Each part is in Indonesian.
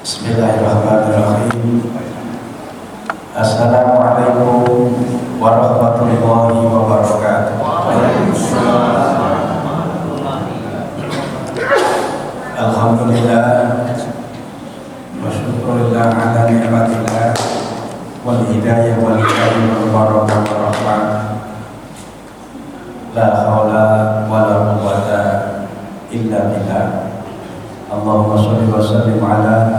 Bismillahirrahmanirrahim. Assalamualaikum warahmatullahi wabarakatuh. Alhamdulillah wa syukurillah ala ni'matillah wal hidayah wal karim wal barakah wal rahmah. La haula wa la quwwata illa billah. Allahumma sholli wa sallim ala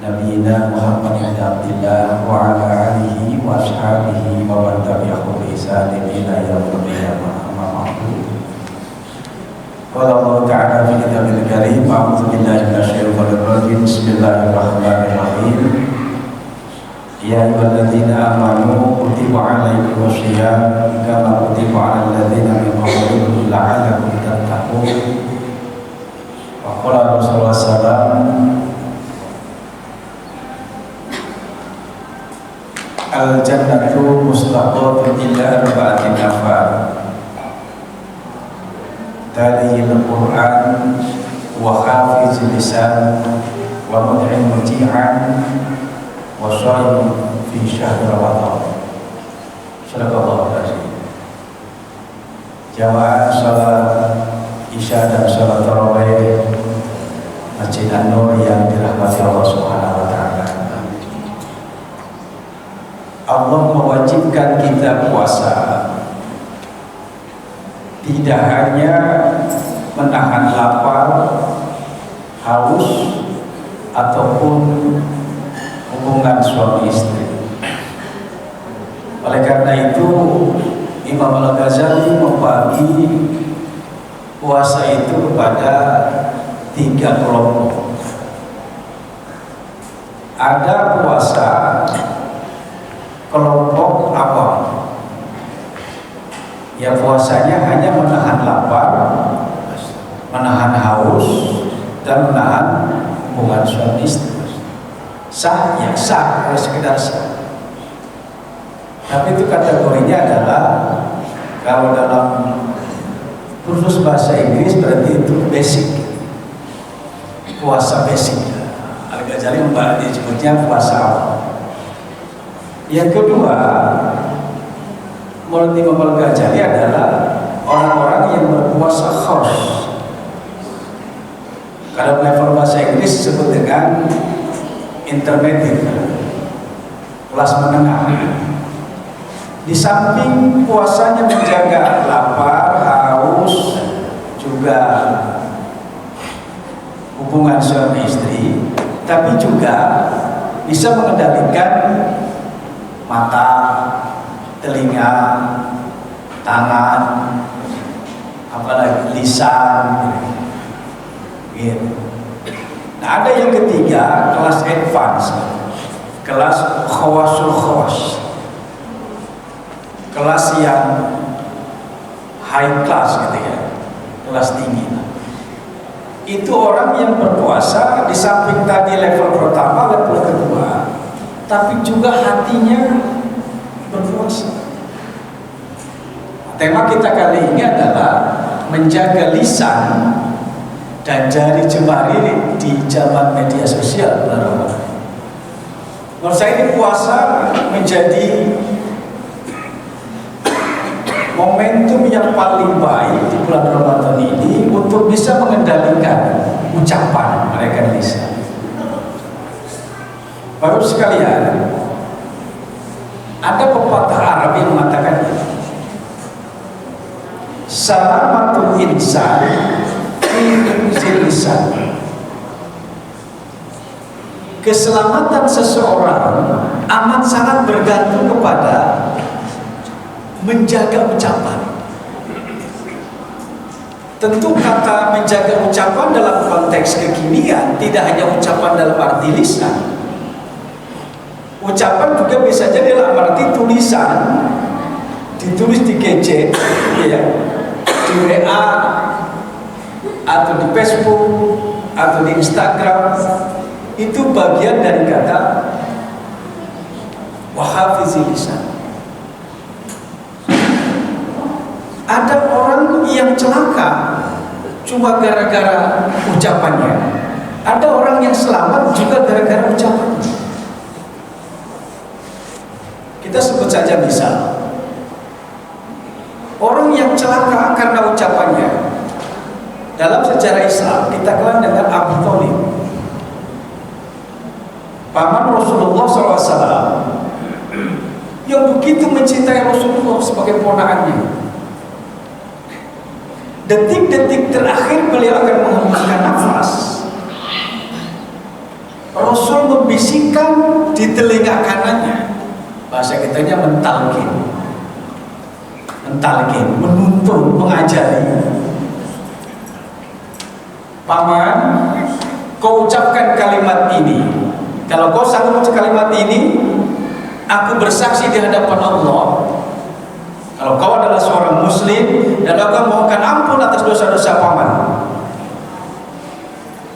Nabiina Muhammad bin Abdillah wa ala alihi wa ashabihi wa man tabi'ahum bi ihsanin ila yaumil qiyamah. Amma ba'du. Qala Allah ta'ala fi kitabil karim, a'udzu billahi minasyaitonir rajim. Bismillahirrahmanirrahim. Ya ayyuhalladzina amanu kutiba 'alaikumus shiyam kama kutiba 'alal ladzina min qablikum la'allakum tattaqun. Qala Rasulullah sallallahu al-jannatu mustaqatun illa arba'ati nafar. Talil Quran wa hafiz lisan wa mud'in muti'an wa shaym fi syahr Ramadan. Sadaqallahu alazim. Jamaah salat Isya dan salat tarawih Masjid An-Nur yang dirahmati Allah Subhanahu wa taala. Allah mewajibkan kita puasa tidak hanya menahan lapar, haus ataupun hubungan suami istri. Oleh karena itu Imam Al-Ghazali membagi puasa itu kepada 3 kelompok. Ada puasa kelompok awam, yang puasanya hanya menahan lapar, menahan haus, dan menahan hubungan suami istri. Sah, ya sah, kalau sekedar sah. Tapi itu kategorinya adalah, kalau dalam kursus bahasa Inggris berarti itu basic, puasa basic. Al-Ghazali disebutnya puasa awam. Yang kedua, menurut Imam Al-Ghazali adalah orang-orang yang berpuasa khos. Kalau level bahasa Inggris disebut dengan intermediate, kelas menengah. Di samping puasanya menjaga lapar, haus, juga hubungan suami istri, tapi juga bisa mengendalikan mata, telinga, tangan, apalagi lisan, gitu. Nah, ada yang ketiga, kelas advance, kelas khawasul khawas, kelas yang high class gitu ya, kelas tinggi. Itu orang yang berpuasa di samping tadi level pertama, level kedua, tapi juga hatinya berpuasa. Tema kita kali ini adalah menjaga lisan dan jari jemari di zaman media sosial. Menurut saya ini puasa menjadi momentum yang paling baik di bulan Ramadan ini untuk bisa mengendalikan ucapan mereka di lisan. Baru sekalian, ada pepatah Arab yang mengatakan ini, salamatul insan fi hifzil lisan. Keselamatan seseorang amat sangat bergantung kepada menjaga ucapan. Tentu kata menjaga ucapan dalam konteks kekinian tidak hanya ucapan dalam arti lisan. Ucapan juga bisa jadi dalam arti tulisan, ditulis di gadget, ya, di WA, atau di Facebook, atau di Instagram. Itu bagian dari kata wahafizil lisan. Ada orang yang celaka cuma gara-gara ucapannya. Ada orang yang selamat juga gara-gara ucapannya. Kita sebut saja misal, orang yang celaka karena ucapannya. Dalam sejarah Islam kita kenal dengan Abu Thalib, paman Rasulullah SAW, yang begitu mencintai Rasulullah sebagai ponakannya. Detik-detik terakhir beliau akan menghembuskan nafas, Rasul membisikkan di telinga kanannya, bahasa kitanya mentalkin, menuntun, mengajari. Paman, kau ucapkan kalimat ini. Kalau kau sanggup ucap kalimat ini, aku bersaksi di hadapan Allah, kalau kau adalah seorang muslim dan kau mohonkan ampun atas dosa-dosa paman.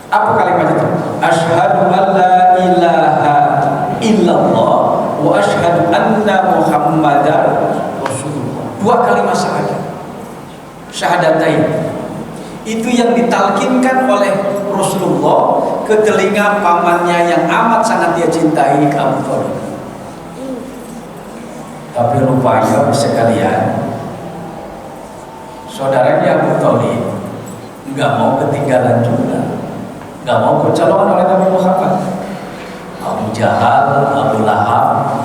Apa kalimat itu? Asyhadu an la ilaha illallah wa asyhadu anna Muhammadar Rasulullah. Dua kalimat syahadat. Syahadatain. Itu yang ditalkinkan oleh Rasulullah ke telinga pamannya yang amat sangat dia cintai, Abu Thalib. Tapi rupanya sekalian, saudaranya Abu Thalib nggak mau ketinggalan juga, nggak mau kecolongan oleh Nabi Muhammad. Abu Jahal, Abu Lahab,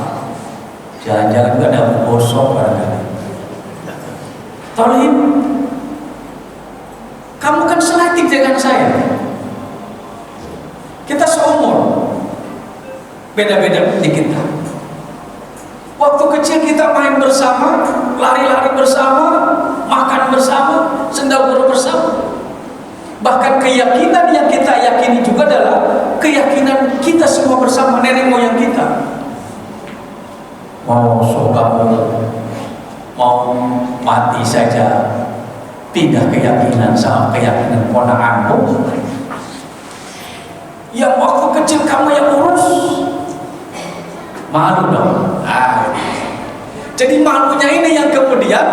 jangan-jangan juga ada Abu Bosok barangkali. Thalib, kamu kan seletik dengan saya. Kita seumur, beda-beda dikit. Waktu kecil kita main bersama, lari-lari bersama, makan bersama, sendaguru bersama. Bahkan keyakinan yang kita yakini juga adalah keyakinan kita semua bersama nenek moyang kita. Mau surga, mau mati saja, pindah keyakinan sama keyakinan ponakanmu. Yang waktu kecil kamu yang urus, malu dong. Jadi malunya ini yang kemudian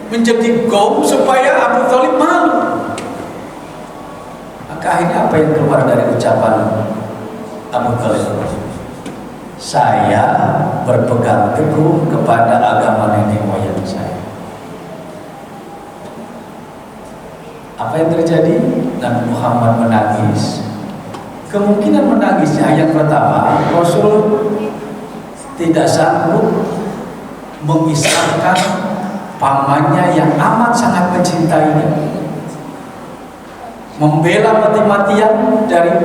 menjadi gong supaya Abu Thalib malu. Maka akhirnya apa yang keluar dari ucapan Abu Thalib? Saya berpegang teguh kepada agama nenek moyang saya. Apa yang terjadi? Nabi Muhammad menangis. Kemungkinan menangisnya yang pertama, Rasul tidak sanggup mengisahkan pamannya yang amat sangat mencintainya, membela mati-matian dari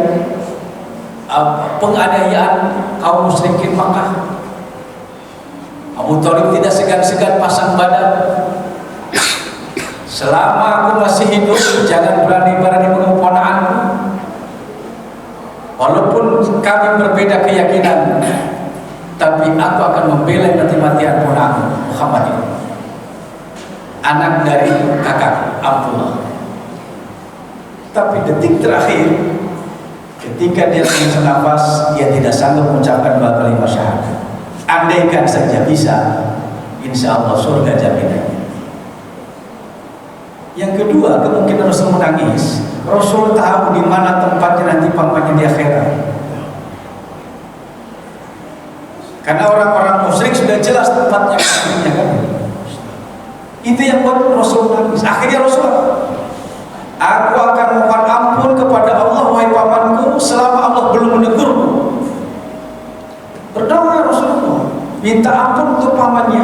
penganiayaan kaum musyrikin Makkah. Abu Thalib tidak segan-segan pasang badan, selama aku masih hidup jangan berani-berani mengganggu ponakanku. Walaupun kami berbeda keyakinan, tapi aku akan membela mati-matian ponakan Muhammad ini, anak dari kakak Abdullah. Tapi detik terakhir, ketika dia menghembuskan nafas, dia tidak sanggup mengucapkan dua kalimat syahadat. Andaikan saja bisa, insya Allah surga jaminannya. Yang kedua, kemungkinan Rasul menangis. Rasul tahu di mana tempatnya nanti pamannya di akhirat. Karena orang-orang musyrik sudah jelas tempatnya kan. Itu yang buat Rasul menangis. Akhirnya Rasul, aku akan mohon ampun kepada Allah wahai pamanku selama Allah belum menegurku. Berdoa Rasulullah, minta ampun untuk pamannya.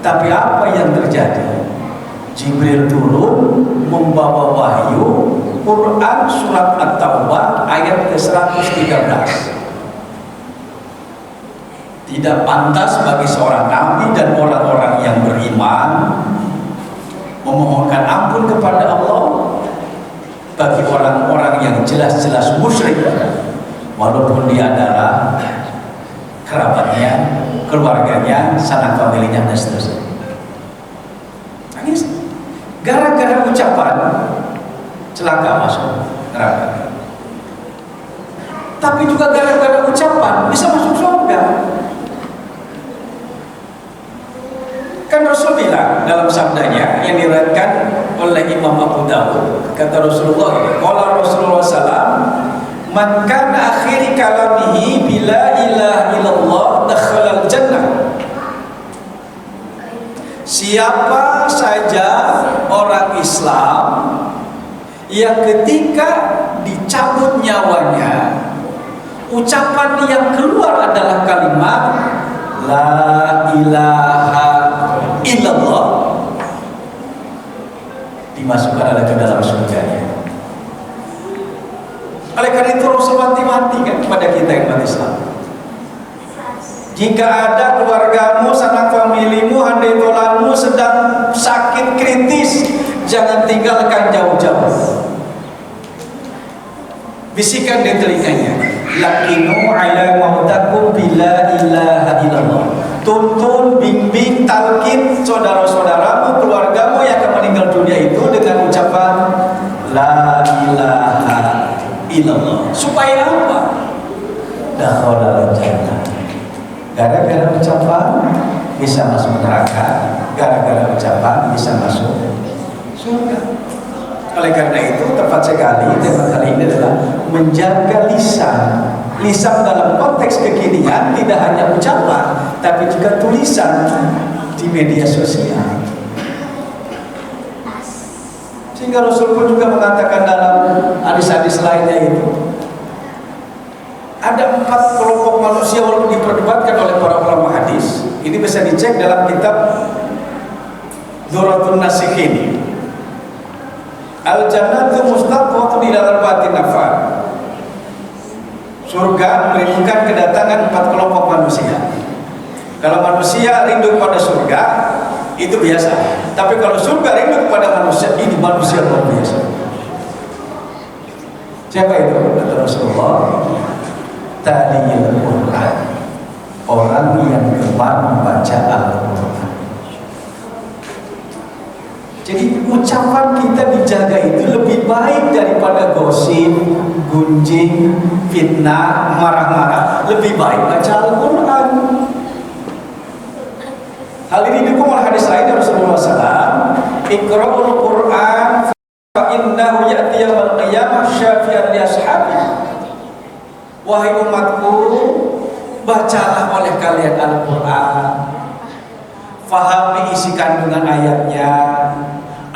Tapi apa yang terjadi? Jibril turun membawa wahyu Quran surat At-Taubah ayat ke-113. Tidak pantas bagi seorang nabi dan orang-orang yang beriman memohonkan ampun kepada Allah bagi orang-orang yang jelas-jelas musyrik, walaupun dia adalah kerabatnya, keluarganya, sanak familinya dan seterusnya. Nangis gara-gara ucapan celaka masuk neraka. Tapi juga gara-gara ucapan bisa masuk surga. Kan Rasul bilang dalam sabdanya yang diriwayatkan oleh Imam Abu Dawud, kata Rasulullah, qala Rasulullah SAW, Man kana akhiri kalamihi bila ilaha illallah dakhalal jannah. Siapa saja orang Islam yang ketika dicabut nyawanya, ucapan yang keluar adalah kalimat la ilaha illallah, dimasukkan ke dalam surganya. Oleh karena itu Rasul mati-mati kan kepada kita yang umat Islam. Jika ada keluargamu, sanak familimu, handai tolanmu sedang sakit kritis, jangan tinggalkan jauh-jauh. Bisikan di telinganya, lakinu ala mautakum bila ilaha illallah. Tuntun, bimbing, talqin saudara-saudaramu, keluargamu yang akan meninggal dunia itu dengan ucapan la ilaha illallah. Supaya apa? Dakhalal jannah. Gara-gara ucapan bisa masuk neraka, gara-gara ucapan bisa masuk surga. Oleh karena itu tepat sekali tema kali ini adalah menjaga lisan. Lisan dalam konteks kekinian tidak hanya ucapan, tapi juga tulisan di media sosial. Sehingga Rasul pun juga mengatakan dalam hadis-hadis lainnya itu ada 4 kelompok manusia walaupun diperdebatkan oleh para ulama hadis. Ini bisa dicek dalam kitab Dzurratun Nasikhin. Al-jannatu mustaqwatun ila arba'ati nafar. Surga merindukan kedatangan 4 kelompok manusia. Kalau manusia rindu pada surga, itu biasa. Tapi kalau surga rindu kepada manusia, ini manusia luar biasa. Siapa itu? Kata Rasulullah, taliyul Quran, orang yang gemar membaca Al-Quran. Jadi ucapan kita dijaga itu lebih baik daripada gosip, gunjing, fitnah, marah-marah. Lebih baik baca Al-Quran. Hal ini didukung oleh hadis lain dari Rasulullah SAW. Iqra'ul Quran fa innahu ya'ti yaumil qiyamah syafi'an li ashabihi. Wahai umatku, bacalah oleh kalian Al-Quran, fahami isi kandungan ayatnya,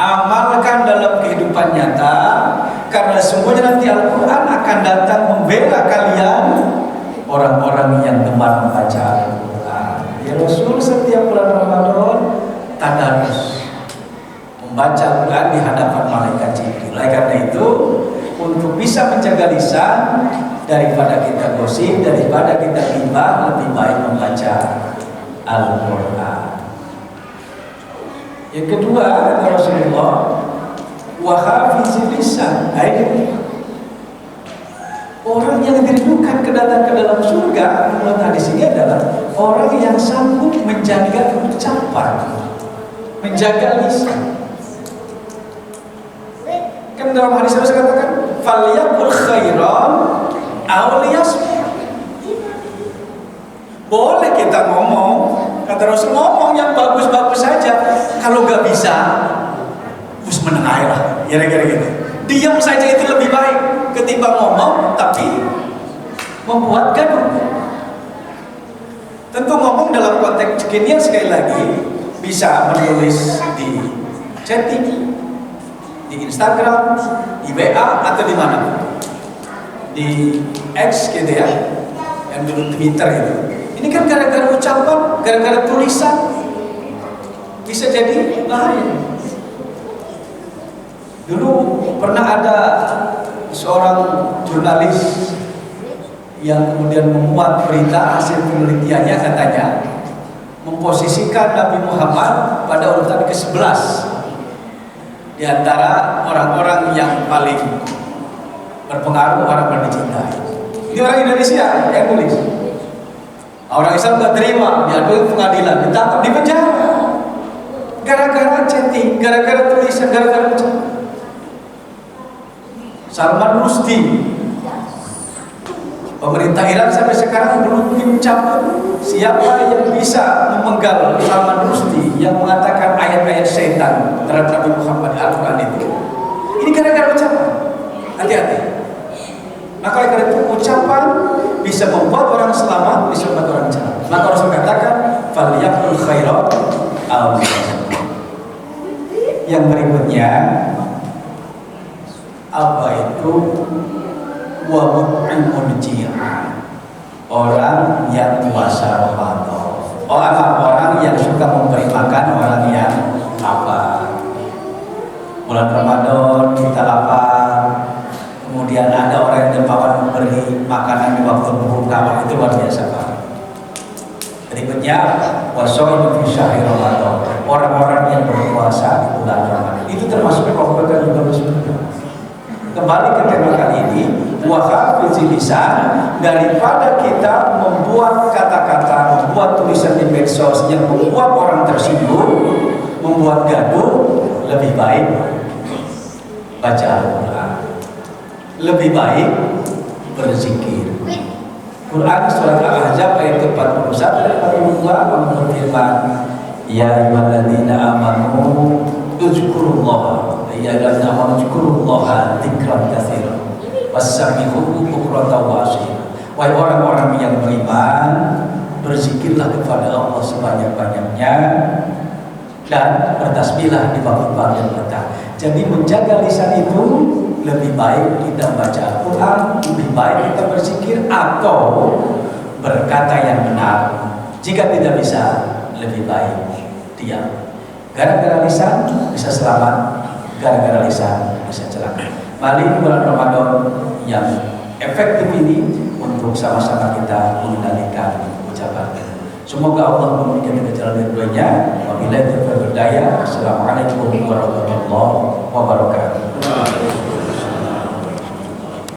amalkan dalam kehidupan nyata, karena semuanya nanti Al-Quran akan datang membela kalian, orang-orang yang gemar membaca Al-Quran. Ya Rasul setiap bulan Ramadan tadarus membaca Al-Quran di hadapan malaikat Jibril. Oleh karena itu, untuk bisa menjaga lisan daripada kita gosip, daripada kita ghibah, lebih baik membaca Al-Quran. Yang kedua, kata Rasulullah, wa hafizil lisan. Orang yang dirindukan kedatangan ke dalam surga menurut hadis ini adalah orang yang sanggup menjaga ucapan, menjaga lisan. Kan dalam hadis saya katakan, falyaqul khairan aw liyasmut. Boleh kita ngomong, kata Rasul, ngomong yang bagus-bagus saja. Kalau nggak bisa, us menengah lah, kira-kira gitu. Diam saja itu lebih baik ketimbang ngomong tapi membuat gaduh. Tentu ngomong dalam konteks kekinian sekali lagi bisa menulis di chatting, di Instagram, di WA atau di mana, di X gitu ya, yang dulu Twitter itu. Ini kan gara-gara ucapan, gara-gara tulisan bisa jadi bahaya. Dulu pernah ada seorang jurnalis yang kemudian memuat berita hasil penelitiannya, katanya memposisikan Nabi Muhammad pada urutan ke-11 di antara orang-orang yang paling berpengaruh, orang yang dicintai. Ini orang Indonesia yang tulis. Orang Islam nggak terima, diadu pengadilan, ditangkap, di penjara. Gara-gara chatting, gara-gara tulisan, gara-gara ucapan. Salman Rushdie, pemerintah Iran sampai sekarang belum mencabut siapa yang bisa memenggal Salman Rushdie yang mengatakan ayat-ayat setan terhadap Nabi Muhammad Al-Quran itu. Ini gara-gara ucapan. Hati-hati. Maka oleh karena itu ucapan bisa membuat orang selamat, bisa membuat orang celaka. Maka Rasul katakan, "Falyaqul khairan aw liyasmut." Yang berikutnya, apa itu? Wa mut'imul ji'an, orang yang puasa Ramadan. Orang yang suka memberi makan orang yang lapar. Bulan Ramadan kita lapar, kemudian ada orang yang dermawan memberi makanan di waktu berbuka, itu luar biasa Pak. Berikutnya, wasoimu fi syahri Ramadan, orang-orang yang berpuasa di bulan Ramadan. Itu termasuk kelompok juga bersyukur. Kembali ke tema kali ini, wahafizil lisan, daripada kita membuat kata-kata, membuat tulisan di medsos yang membuat orang tersinggung, membuat gaduh, lebih baik baca Al-Quran, lebih baik berzikir. Quran surat Al-Ahzab ayat 41 dan 42 Allah berfirman, ya ayyuhalladzina amanu uzkurullaha ya ayyuhalladzina amanu uzkurullaha dzikran katsiran wasabbihuhu bukratan wa asila. Wahai orang-orang yang beriman, berzikirlah kepada Allah sebanyak-banyaknya dan bertasbihlah di waktu pagi dan petang. Jadi menjaga lisan itu lebih baik kita baca Al-Quran, lebih baik kita berzikir atau berkata yang benar. Jika tidak bisa, lebih baik diam. Gara-gara lisan bisa selamat, gara-gara lisan bisa celaka. Mari bulan Ramadan yang efektif ini untuk sama-sama kita mengendalikan ucapan. Semoga Allah memberikan kita jalan keduanya. Wabillahi taufiq wal hidayah. Assalamualaikum warahmatullahi wabarakatuh.